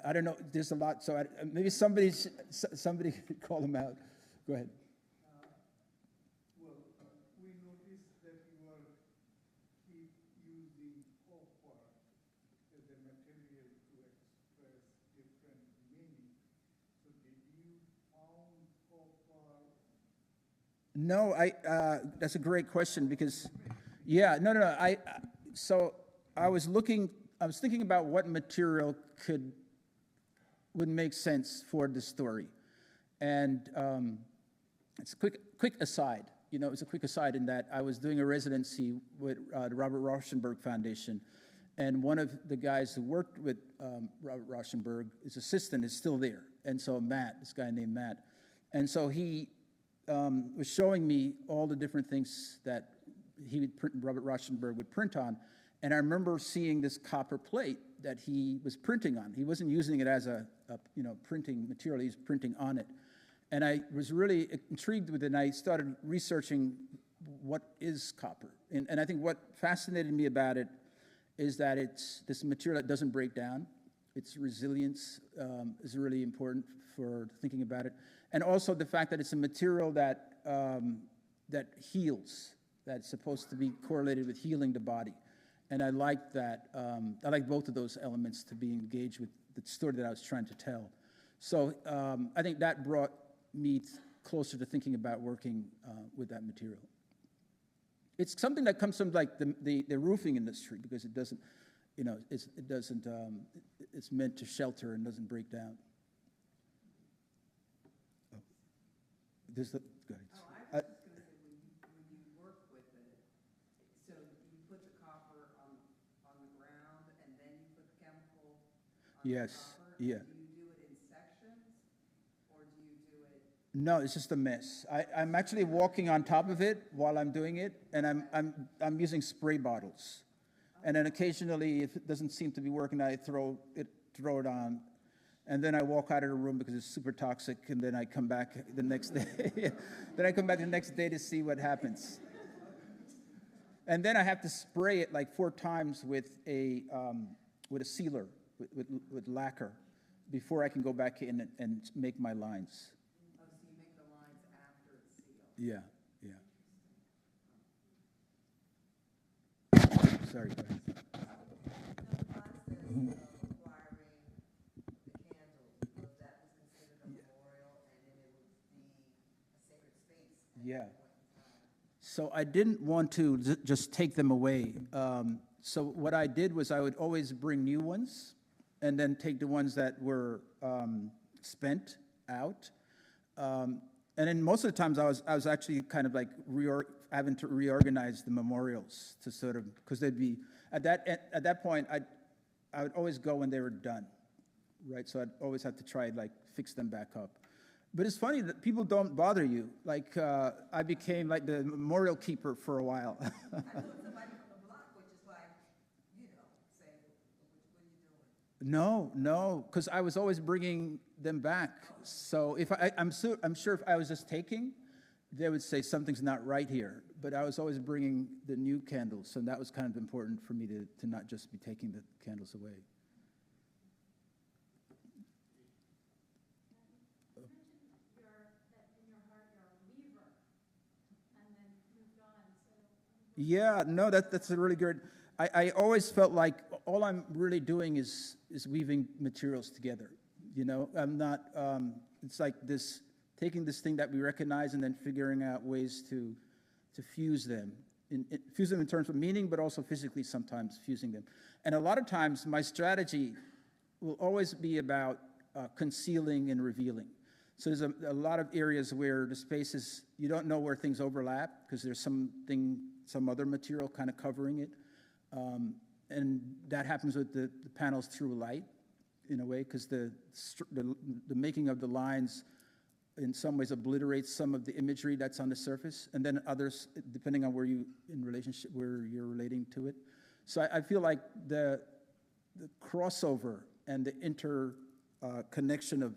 I don't know. There's a lot, so maybe somebody could call them out. Go ahead. Well, we noticed that you are keep using copper as a material to express different meanings. So did you found copper? No, that's a great question because, yeah, no. So I was thinking about what material would make sense for the story, and it's a quick aside. You know, it's a quick aside in that I was doing a residency with the Robert Rauschenberg Foundation, and one of the guys who worked with Robert Rauschenberg, his assistant, is still there, and so this guy named Matt, and so he was showing me all the different things that Robert Rauschenberg would print on. And I remember seeing this copper plate that he was printing on. He wasn't using it as a printing material, he was printing on it. And I was really intrigued with it, and I started researching what is copper. And I think what fascinated me about it is that it's this material that doesn't break down. Its resilience is really important for thinking about it. And also the fact that it's a material that heals, that's supposed to be correlated with healing the body. And I like that. I like both of those elements to be engaged with the story that I was trying to tell. So I think that brought me closer to thinking about working with that material. It's something that comes from like the roofing industry because it doesn't, it's meant to shelter and doesn't break down. Oh. Go ahead. I was just going to say, when you work with it, so you put the copper on the ground, and then you put the chemical on Yes, the copper? yeah. Do you do it in sections, or do you do it No, it's just a mess. I'm actually walking on top of it while I'm doing it, and I'm using spray bottles. And then occasionally, if it doesn't seem to be working, I throw it on, and then I walk out of the room because it's super toxic, and then I come back the next day. Then I come back the next day to see what happens. And then I have to spray it like 4 times with a sealer, with lacquer, before I can go back in and make my lines. Oh, so you make the lines after it's sealed? Yeah, yeah. Sorry, go ahead. The process of acquiring the candles, was that was considered a memorial, and then it would be a sacred space at Yeah. that point in time? So I didn't want to just take them away. So what I did was I would always bring new ones and then take the ones that were spent out. And then most of the times I was actually kind of like having to reorganize the memorials to sort of, because they'd be, at that point, I would always go when they were done, right? So I'd always have to try like fix them back up. But it's funny that people don't bother you. Like, I became like the memorial keeper for a while. I know somebody from the block, which is like, saying, what are you doing? No, because I was always bringing them back. So if I'm sure if I was just taking, they would say something's not right here. But I was always bringing the new candles, and that was kind of important for me to not just be taking the candles away. Yeah, no, that's a really good. I always felt like all I'm really doing is weaving materials together. I'm not. It's like this, taking this thing that we recognize and then figuring out ways to fuse them, fuse them in terms of meaning, but also physically sometimes fusing them. And a lot of times, my strategy will always be about concealing and revealing. So there's a lot of areas where the spaces, you don't know where things overlap because there's some other material kind of covering it. And that happens with the panels through light, in a way, because the making of the lines in some ways obliterates some of the imagery that's on the surface, and then others, depending on where you're relating to it. So I feel like the crossover and the interconnection of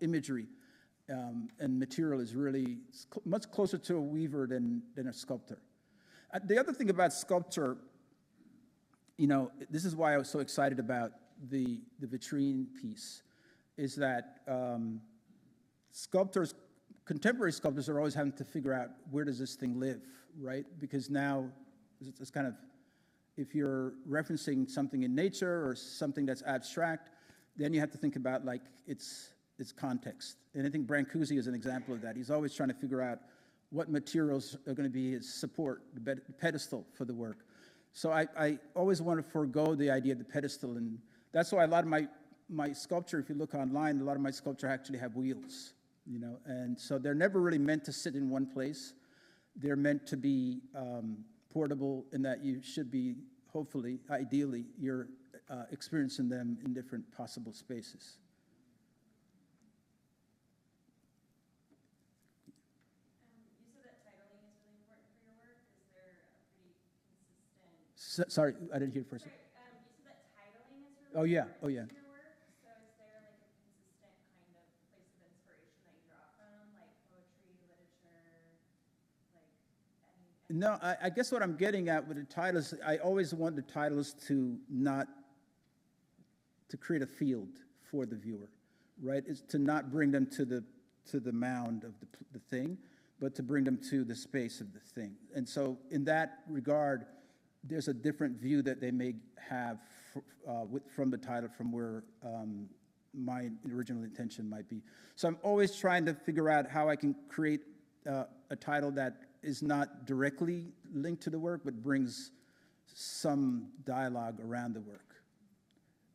imagery and material is really much closer to a weaver than a sculptor. The other thing about sculpture, this is why I was so excited about the vitrine piece, is that contemporary sculptors are always having to figure out, where does this thing live, right? Because now it's kind of, if you're referencing something in nature or something that's abstract, then you have to think about like its context. And I think Brancusi is an example of that. He's always trying to figure out what materials are going to be his support, the pedestal for the work. So I always want to forego the idea of the pedestal, and that's why a lot of my sculpture, if you look online, a lot of my sculpture actually have wheels, and so they're never really meant to sit in one place. They're meant to be portable, in that you should be, hopefully, ideally, you're experiencing them in different possible spaces. You said that titling is really important for your work. Is there a pretty consistent... Sorry, I didn't hear the first. Sorry, you said that titling is really important Oh, yeah. for your work. So is there like a consistent kind of place of inspiration that you draw from, like poetry, literature, like any... No, I guess what I'm getting at with the titles, I always want the titles to create a field for the viewer, right? It's to not bring them to the mound of the thing, but to bring them to the space of the thing. And so in that regard, there's a different view that they may have from the title, from where my original intention might be. So I'm always trying to figure out how I can create a title that is not directly linked to the work, but brings some dialogue around the work.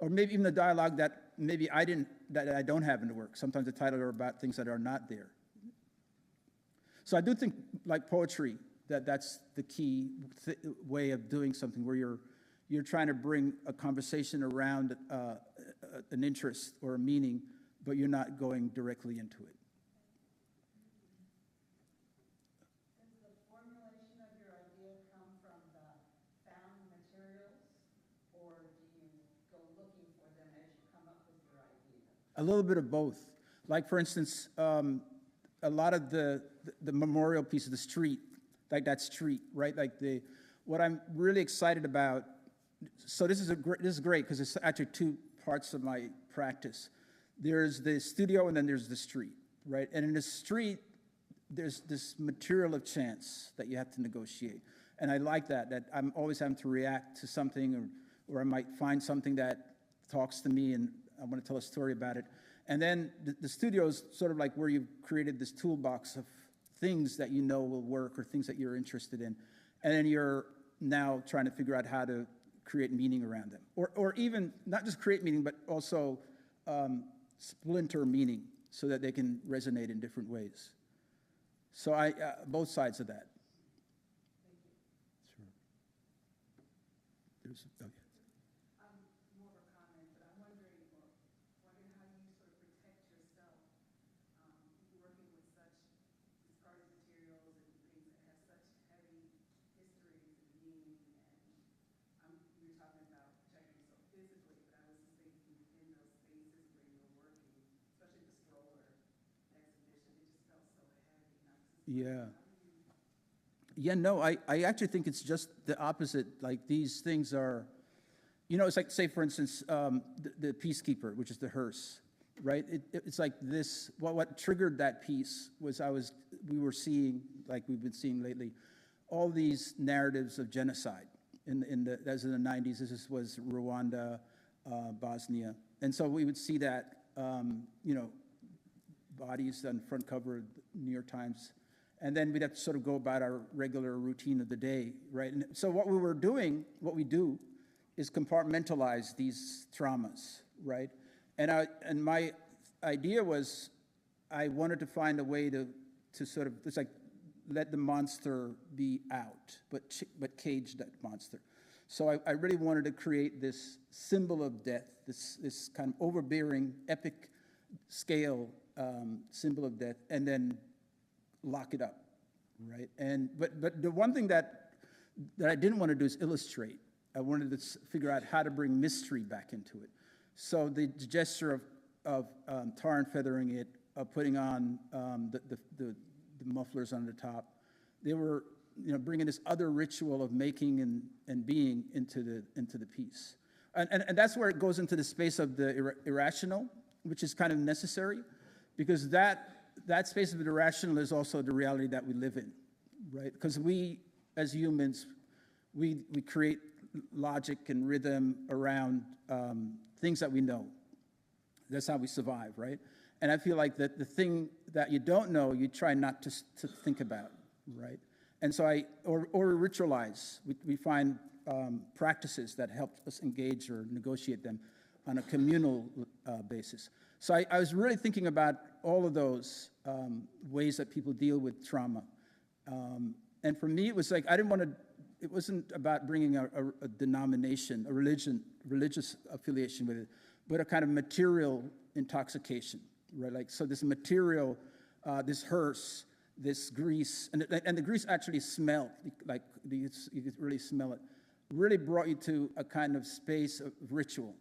Or maybe even the dialogue that maybe I don't have in the work. Sometimes the titles are about things that are not there. So I do think, like poetry, that's the key way of doing something, where you're trying to bring a conversation around an interest or a meaning, but you're not going directly into it. A little bit of both. Like, for instance, a lot of the memorial piece of the street, like that street, right? Like what I'm really excited about, so this is great because it's actually two parts of my practice. There's the studio and then there's the street, right? And in the street, there's this material of chance that you have to negotiate. And I like that I'm always having to react to something, or I might find something that talks to me and I want to tell a story about it. And then the studio is sort of like where you've created this toolbox of things that you know will work or things that you're interested in. And then you're now trying to figure out how to create meaning around them. Or even not just create meaning, but also splinter meaning so that they can resonate in different ways. So both sides of that. Sure. There's, oh, yeah. More of a comment, but I'm wondering how you sort of protect yourself working with such discarded materials and things that have such heavy histories and meaning. And we were talking about protecting yourself physically, but I was just thinking in those spaces where you were working, especially the stroller exhibition, it just felt so heavy. Yeah. Yeah, no, I actually think it's just the opposite. Like, these things are, it's like, say, for instance, the Peacekeeper, which is the hearse, right? It's like this, what triggered that piece was we were seeing, like we've been seeing lately, all these narratives of genocide that was in the 90s. This was Rwanda, Bosnia. And so we would see that, bodies on the front cover of the New York Times. And then we'd have to sort of go about our regular routine of the day, right? And so what we do is compartmentalize these traumas, right? And my idea was I wanted to find a way to sort of, it's like, let the monster be out, but cage that monster. So I really wanted to create this symbol of death, this kind of overbearing, epic scale symbol of death, and then lock it up, right? But the one thing that I didn't want to do is illustrate. I wanted to figure out how to bring mystery back into it. So the gesture of tar and feathering it, of putting on the mufflers on the top, they were bringing this other ritual of making and being into the piece, and that's where it goes into the space of the irrational, which is kind of necessary, because that space of the irrational is also the reality that we live in, right? Because we, as humans, we create logic and rhythm around things that we know. That's how we survive, right? And I feel like that the thing that you don't know, you try not to think about, right? And so or ritualize. We find practices that help us engage or negotiate them on a communal basis. So I was really thinking about all of those ways that people deal with trauma. And for me, it was like, it wasn't about bringing a denomination, a religious affiliation with it, but a kind of material intoxication, right? Like, so this material, this hearse, this grease, and the grease actually smelled, like you could really smell it, really brought you to a kind of space of ritual.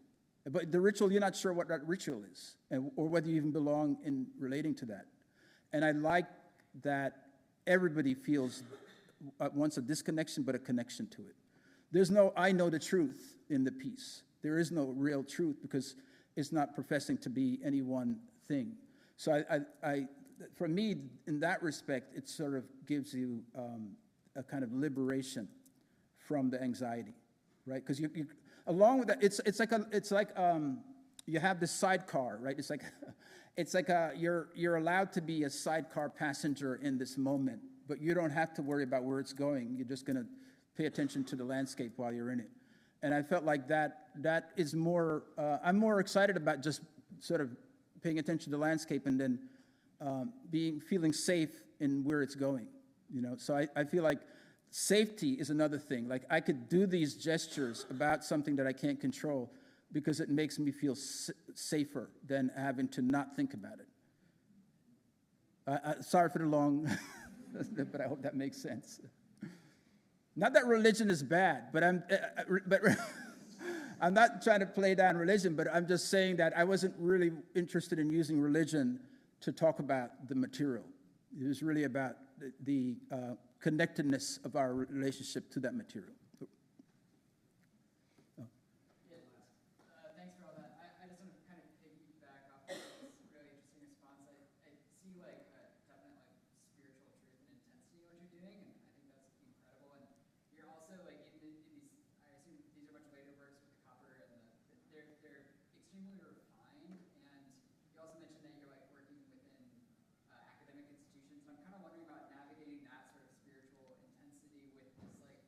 But the ritual, you're not sure what that ritual is, or whether you even belong in relating to that. And I like that everybody feels at once a disconnection, but a connection to it. There's no I know the truth in the piece. There is no real truth because it's not professing to be any one thing. So for me, in that respect, it sort of gives you a kind of liberation from the anxiety, right? Because you along with that, it's like you have this sidecar, right? It's like you're allowed to be a sidecar passenger in this moment, but you don't have to worry about where it's going. You're just going to pay attention to the landscape while you're in it. And I felt like that is more. I'm more excited about just sort of paying attention to the landscape and then feeling safe in where it's going. So I feel like safety is another thing. Like, I could do these gestures about something that I can't control because it makes me feel safer than having to not think about it. Sorry for the long, but I hope that makes sense. Not that religion is bad, but I'm not trying to play down religion, but I'm just saying that I wasn't really interested in using religion to talk about the material. It was really about the connectedness of our relationship to that material. Thanks for all that. I just want to kind of piggyback off of this really interesting response. I see like a definite like spiritual truth and intensity in what you're doing, and I think that's incredible. And you're also like in these. I assume these are much later works with the copper, and they're extremely refined. And you also mentioned that you're like working within academic institutions. And I'm kind of wondering about navigating that sort of spiritual intensity with this like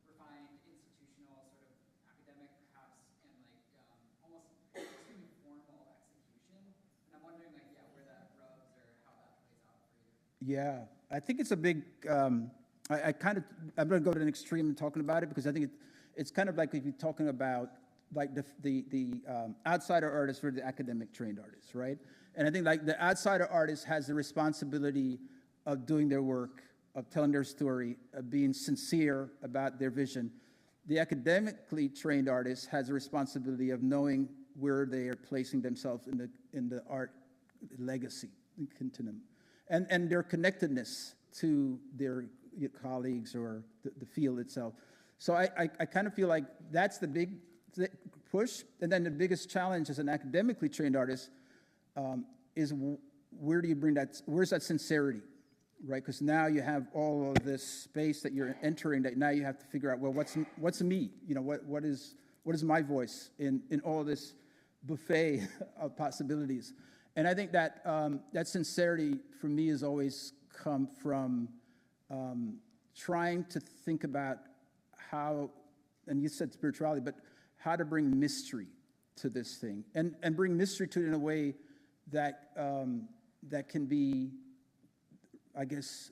refined institutional sort of academic perhaps and like almost extremely formal execution. And I'm wondering like where that rubs or how that plays out for you. Yeah, I think it's a big. I'm going to go to an extreme in talking about it because I think it's kind of like if you're talking about like the outsider artist or the academic trained artist, right? And I think like the outsider artist has the responsibility of doing their work, of telling their story, of being sincere about their vision. The academically trained artist has the responsibility of knowing where they are placing themselves in the art legacy continuum, and their connectedness to their colleagues or the field itself. So I kind of feel like that's the big push, and then the biggest challenge as an academically trained artist is where do you bring that? Where's that sincerity? Right, because now you have all of this space that you're entering. That now you have to figure out, well, what's me? You know, what is my voice in all this buffet of possibilities? And I think that that sincerity for me has always come from trying to think about how, and you said spirituality, but how to bring mystery to this thing, and bring mystery to it in a way that that can be, I guess,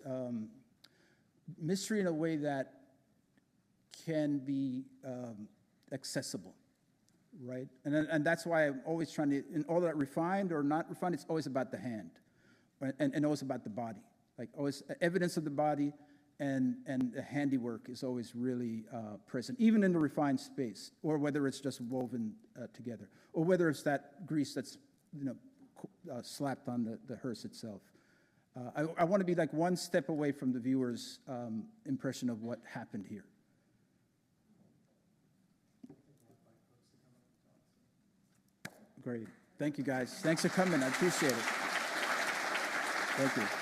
mystery in a way that can be accessible, right? And that's why I'm always trying to, in all that refined or not refined, it's always about the hand, right? And always about the body. Like always evidence of the body and the handiwork is always really present, even in the refined space, or whether it's just woven together, or whether it's that grease that's, slapped on the hearse itself. I want to be like one step away from the viewer's impression of what happened here. Great. Thank you, guys. Thanks for coming. I appreciate it. Thank you.